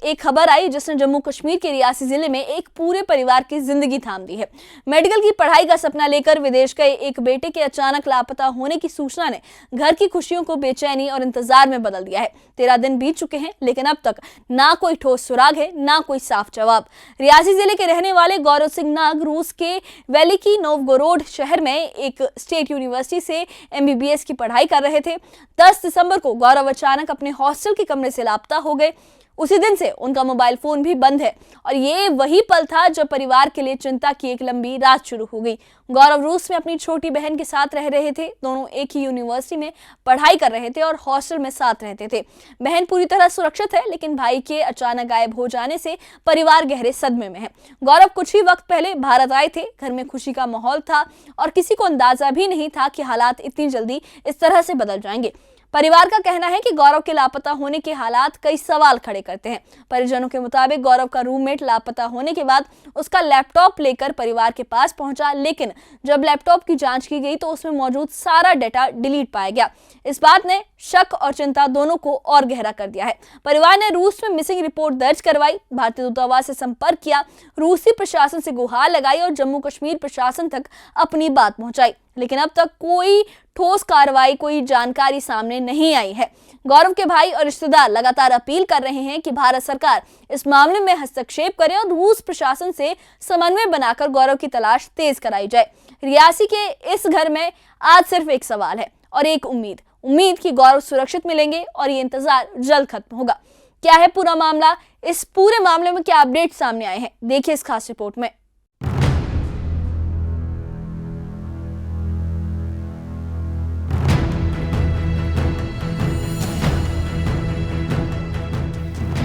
एक खबर आई जिसने जम्मू कश्मीर के रियासी जिले में एक पूरे परिवार की जिंदगी थाम दी है। मेडिकल की पढ़ाई का सपना लेकर विदेश गए एक बेटे के अचानक लापता होने की सूचना ने घर की खुशियों को बेचैनी और इंतजार में बदल दिया है। 13 दिन बीत चुके हैं, लेकिन अब तक ना कोई ठोस सुराग है, ना कोई साफ जवाब। रियासी जिले के रहने वाले गौरव सिंह नाग रूस के वेलिकी नोवगोरोड शहर में एक स्टेट यूनिवर्सिटी से MBBS की पढ़ाई कर रहे थे। 10 दिसंबर को गौरव अचानक अपने हॉस्टल के कमरे से लापता हो गए। उसी दिन से उनका मोबाइल फोन भी बंद है और ये वही पल था जब परिवार के लिए चिंता की एक लंबी रात शुरू हो गई। गौरव रूस में अपनी छोटी बहन के साथ रह रहे थे। दोनों एक ही यूनिवर्सिटी में पढ़ाई कर रहे थे और हॉस्टल में साथ रहते थे। बहन पूरी तरह सुरक्षित है, लेकिन भाई के अचानक गायब हो जाने से परिवार गहरे सदमे में है। गौरव कुछ ही वक्त पहले भारत आए थे। घर में खुशी का माहौल था और किसी को अंदाजा भी नहीं था कि हालात इतनी जल्दी इस तरह से बदल जाएंगे। परिवार का कहना है कि गौरव के लापता होने के हालात कई सवाल खड़े करते हैं। परिजनों के मुताबिक गौरव का रूममेट लापता होने के बाद उसका लैपटॉप लेकर परिवार के पास पहुंचा, लेकिन जब लैपटॉप की जांच की गई तो उसमें मौजूद सारा डेटा डिलीट पाया गया। इस बात ने शक और चिंता दोनों को और गहरा कर दिया है। परिवार ने रूस में मिसिंग रिपोर्ट दर्ज करवाई, भारतीय दूतावास से संपर्क किया, रूसी प्रशासन से गुहार लगाई और जम्मू कश्मीर प्रशासन तक अपनी बात पहुंचाई, लेकिन अब तक कोई ठोस कार्रवाई, कोई जानकारी सामने नहीं आई है। गौरव के भाई और रिश्तेदार लगातार अपील कर रहे हैं कि भारत सरकार इस मामले में हस्तक्षेप करे और रूस प्रशासन से समन्वय बनाकर गौरव की तलाश तेज कराई जाए। रियासी के इस घर में आज सिर्फ एक सवाल है और एक उम्मीद कि गौरव सुरक्षित मिलेंगे और ये इंतजार जल्द खत्म होगा। क्या है पूरा मामला? इस पूरे मामले में क्या अपडेट सामने आए हैं, देखिए इस खास रिपोर्ट में।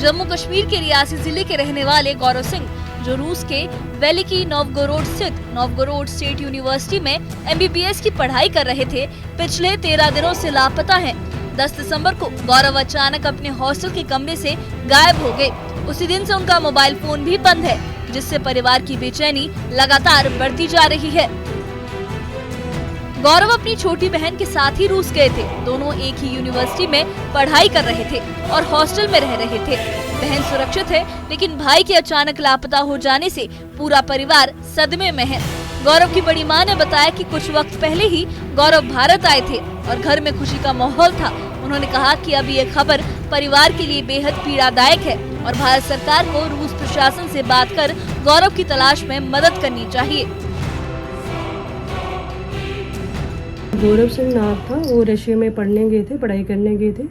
जम्मू कश्मीर के रियासी जिले के रहने वाले गौरव सिंह, जो रूस के वेलिकी नोवगोरोड स्थित नोवगोरोड स्टेट यूनिवर्सिटी में MBBS की पढ़ाई कर रहे थे, पिछले 13 दिनों से लापता हैं। 10 दिसंबर को गौरव अचानक अपने हॉस्टल के कमरे से गायब हो गए। उसी दिन से उनका मोबाइल फोन भी बंद है, जिससे परिवार की बेचैनी लगातार बढ़ती जा रही है। गौरव अपनी छोटी बहन के साथ ही रूस गए थे। दोनों एक ही यूनिवर्सिटी में पढ़ाई कर रहे थे और हॉस्टल में रह रहे थे। बहन सुरक्षित है, लेकिन भाई के अचानक लापता हो जाने से पूरा परिवार सदमे में है। गौरव की बड़ी मां ने बताया कि कुछ वक्त पहले ही गौरव भारत आए थे और घर में खुशी का माहौल था। उन्होंने कहा कि अब ये खबर परिवार के लिए बेहद पीड़ादायक है और भारत सरकार को रूस प्रशासन से बात कर गौरव की तलाश में मदद करनी चाहिए। गौरव सिंह नाग था, वो रशिया में पढ़ने गए थे, पढ़ाई करने गए थे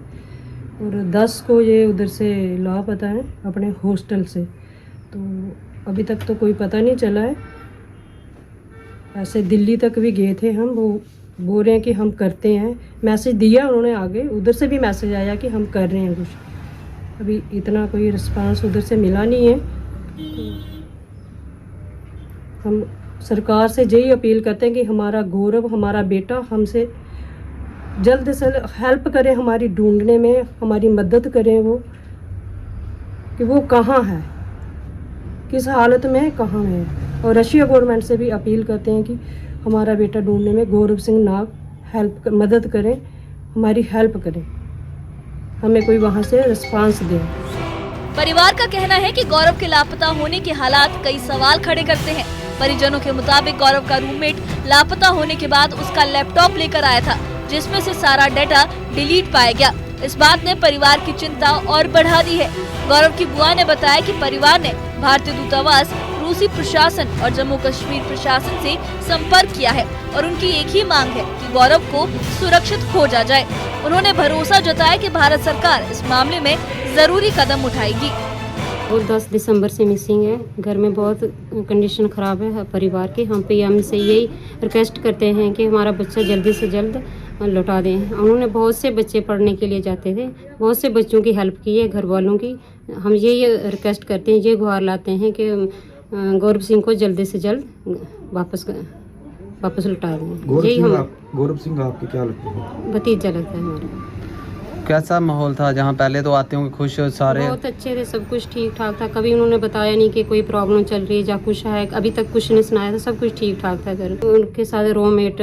और 10 को ये उधर से लापता है अपने हॉस्टल से। तो अभी तक तो कोई पता नहीं चला है। ऐसे दिल्ली तक भी गए थे हम, वो बोल रहे हैं कि हम करते हैं। मैसेज दिया उन्होंने, आगे उधर से भी मैसेज आया कि हम कर रहे हैं कुछ। अभी इतना कोई रिस्पांस उधर से मिला नहीं है। तो हम सरकार से यही अपील करते हैं कि हमारा गौरव, हमारा बेटा, हमसे जल्द से हेल्प करें, हमारी ढूंढने में हमारी मदद करें। वो कि वो कहाँ है, किस हालत में है, कहाँ है। और रशिया गवर्नमेंट से भी अपील करते हैं कि हमारा बेटा ढूंढने में गौरव सिंह नाग मदद करें, हमारी हेल्प करें, हमें कोई वहाँ से रिस्पांस दे। परिवार का कहना है कि गौरव के लापता होने के हालात कई सवाल खड़े करते हैं। परिजनों के मुताबिक गौरव का रूममेट लापता होने के बाद उसका लैपटॉप लेकर आया था, जिसमें से सारा डेटा डिलीट पाया गया। इस बात ने परिवार की चिंता और बढ़ा दी है। गौरव की बुआ ने बताया कि परिवार ने भारतीय दूतावास, रूसी प्रशासन और जम्मू कश्मीर प्रशासन से संपर्क किया है और उनकी एक ही मांग है कि गौरव को सुरक्षित खोजा जाए। उन्होंने भरोसा जताया कि भारत सरकार इस मामले में जरूरी कदम उठाएगी। वो 10 दिसंबर से मिसिंग है। घर में बहुत कंडीशन ख़राब है परिवार की। हम PM से यही रिक्वेस्ट करते हैं कि हमारा बच्चा जल्दी से जल्द लौटा दें। उन्होंने बहुत से बच्चे पढ़ने के लिए जाते थे, बहुत से बच्चों की हेल्प की है, घर वालों की। हम यही रिक्वेस्ट करते हैं, ये गुहार लाते हैं कि गौरव सिंह को जल्दी से जल्द वापस लौटा दें। यही हम गौरव सिंह आपके क्या लगते हैं? भतीजा लगता है हमारा। कैसा माहौल था जहाँ पहले तो आते होंगे खुश सारे? बहुत अच्छे थे, सब कुछ ठीक ठाक था। कभी उन्होंने बताया नहीं कि कोई प्रॉब्लम चल रही है या कुछ है, अभी तक कुछ नहीं सुनाया था। सब कुछ ठीक ठाक था घर। उनके साथ रूममेट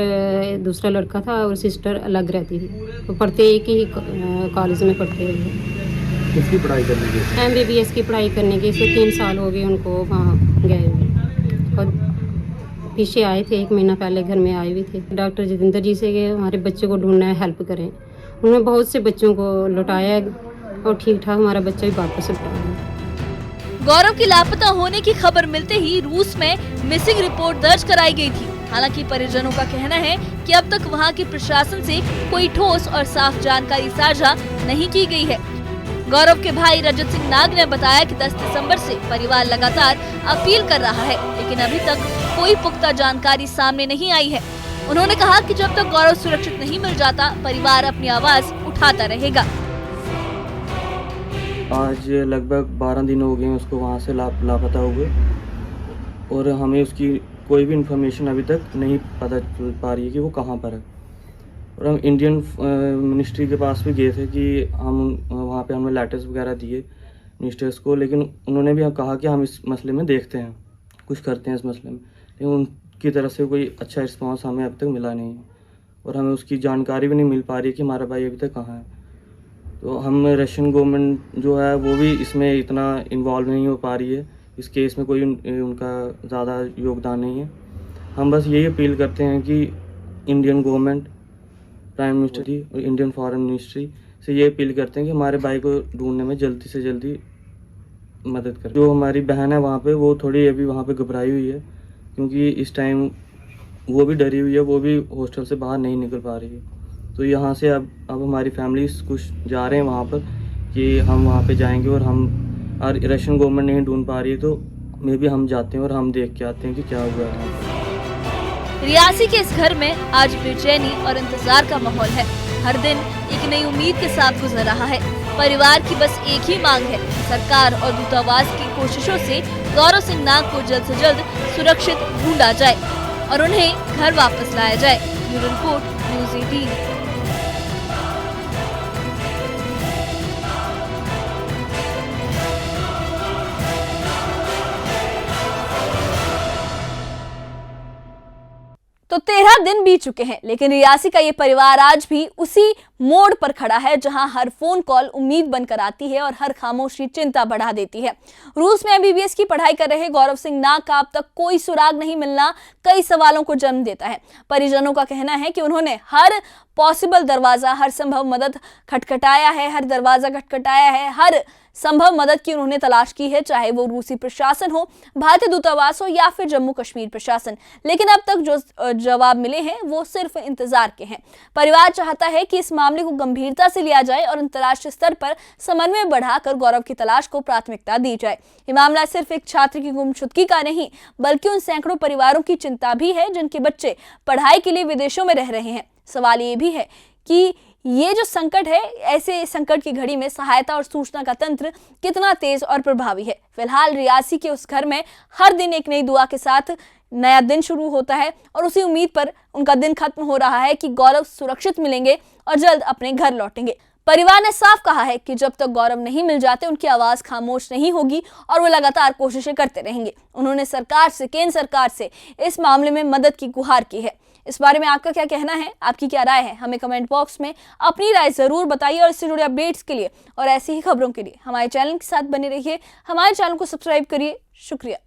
दूसरा लड़का था और सिस्टर अलग रहती थी। वो पढ़ते एक ही कॉलेज में पढ़ते थे। किसकी पढ़ाई करने गए थे? MBBS की पढ़ाई करने के इसे 3 साल हो गए उनको वहाँ गए हुए। और पीछे आए थे, 1 महीना पहले घर में आए हुए थे। डॉक्टर जितेंद्र जी से गए, हमारे बच्चे को ढूंढना है, हेल्प करें। उन्होंने बहुत से बच्चों को लौटाया और ठीक ठाक हमारा बच्चा भी वापस लौटा है। गौरव के लापता होने की खबर मिलते ही रूस में मिसिंग रिपोर्ट दर्ज कराई गई थी। हालांकि परिजनों का कहना है कि अब तक वहां के प्रशासन से कोई ठोस और साफ जानकारी साझा नहीं की गई है। गौरव के भाई रजत सिंह नाग ने बताया कि 10 दिसंबर से परिवार लगातार अपील कर रहा है, लेकिन अभी तक कोई पुख्ता जानकारी सामने नहीं आई है। उन्होंने कहा कि जब तक गौरव सुरक्षित नहीं मिल जाता, परिवार अपनी आवाज उठाता रहेगा। आज लगभग 12 दिन हो गए हैं उसको वहाँ से लापता हुए, और हमें उसकी कोई भी इंफॉर्मेशन अभी तक नहीं पता चल पा रही है कि वो कहाँ पर है। और हम इंडियन मिनिस्ट्री के पास भी गए थे कि हम वहाँ पे हमें लेटर्स वगैरह दिए मिनिस्टर्स को, लेकिन उन्होंने भी कहा कि हम इस मसले में देखते हैं, कुछ करते हैं इस मसले में, लेकिन उनकी तरफ से कोई अच्छा रिस्पांस हमें अभी तक मिला नहीं है। और हमें उसकी जानकारी भी नहीं मिल पा रही है कि हमारा भाई अभी तक कहाँ है। तो हम रशियन गवर्नमेंट जो है वो भी इसमें इतना इन्वॉल्व नहीं हो पा रही है, इस केस में कोई उनका ज़्यादा योगदान नहीं है। हम बस यही अपील करते हैं कि इंडियन गवर्नमेंट, प्राइम मिनिस्टर जी और इंडियन फॉरेन मिनिस्ट्री से ये अपील करते हैं कि हमारे भाई को ढूंढने में जल्दी से जल्दी मदद करें। जो हमारी बहन है वहाँ पे, वो थोड़ी अभी वहाँ पे घबराई हुई है, क्योंकि इस टाइम वो भी डरी हुई है, वो भी हॉस्टल से बाहर नहीं निकल पा रही है। तो यहाँ से अब हमारी फैमिली कुछ जा रहे हैं वहाँ पर कि हम वहाँ पे जाएंगे, और हम और रशियन गवर्नमेंट नहीं ढूंढ पा रही है तो मे भी हम जाते हैं और हम देख के आते हैं कि क्या हुआ है। रियासी के इस घर में आज बेचैनी और इंतजार का माहौल है। हर दिन एक नई उम्मीद के साथ गुजर रहा है। परिवार की बस एक ही मांग है, सरकार और दूतावास की कोशिशों से गौरव सिंह नाग को जल्द से जल्द सुरक्षित ढूंढा जाए और उन्हें घर वापस लाया जाए। Bureau report, news 18। तो 13 दिन बीत चुके हैं, लेकिन रियासी का ये परिवार आज भी उसी मोड़ पर खड़ा है जहां हर फोन कॉल उम्मीद बनकर आती है और हर खामोशी चिंता बढ़ा देती है। रूस में MBBS की पढ़ाई कर रहे गौरव सिंह नाग का अब तक कोई सुराग नहीं मिलना कई सवालों को जन्म देता है। परिजनों का कहना है कि उन्होंने हर पॉसिबल दरवाजा, हर संभव मदद खटखटाया है, हर दरवाजा खटखटाया है, हर संभव मदद की उन्होंने तलाश की है, चाहे वो रूसी प्रशासन हो, भारतीय दूतावास हो या फिर जम्मू कश्मीर प्रशासन, लेकिन अब तक जो जवाब मिले हैं वो सिर्फ इंतजार के हैं। परिवार चाहता है कि इस मामले को गंभीरता से लिया जाए और अंतर्राष्ट्रीय स्तर पर समन्वय बढ़ाकर गौरव की तलाश को प्राथमिकता दी जाए। ये मामला सिर्फ एक छात्र की गुमशुदगी का नहीं, बल्कि उन सैकड़ों परिवारों की चिंता भी है जिनके बच्चे पढ़ाई के लिए विदेशों में रह रहे हैं। सवाल ये भी है कि ये जो संकट है, ऐसे संकट की घड़ी में सहायता और सूचना का तंत्र कितना तेज और प्रभावी है। फिलहाल रियासी के उस घर में हर दिन एक नई दुआ के साथ नया दिन शुरू होता है और उसी उम्मीद पर उनका दिन खत्म हो रहा है कि गौरव सुरक्षित मिलेंगे और जल्द अपने घर लौटेंगे। परिवार ने साफ कहा है कि जब तक गौरव नहीं मिल जाते उनकी आवाज खामोश नहीं होगी और वो लगातार कोशिशें करते रहेंगे। उन्होंने सरकार से, केंद्र सरकार से इस मामले में मदद की गुहार की है। इस बारे में आपका क्या कहना है, आपकी क्या राय है, हमें कमेंट बॉक्स में अपनी राय जरूर बताइए। और इससे जुड़े अपडेट्स के लिए और ऐसी ही खबरों के लिए हमारे चैनल के साथ बने रहिए। हमारे चैनल को सब्सक्राइब करिए। शुक्रिया।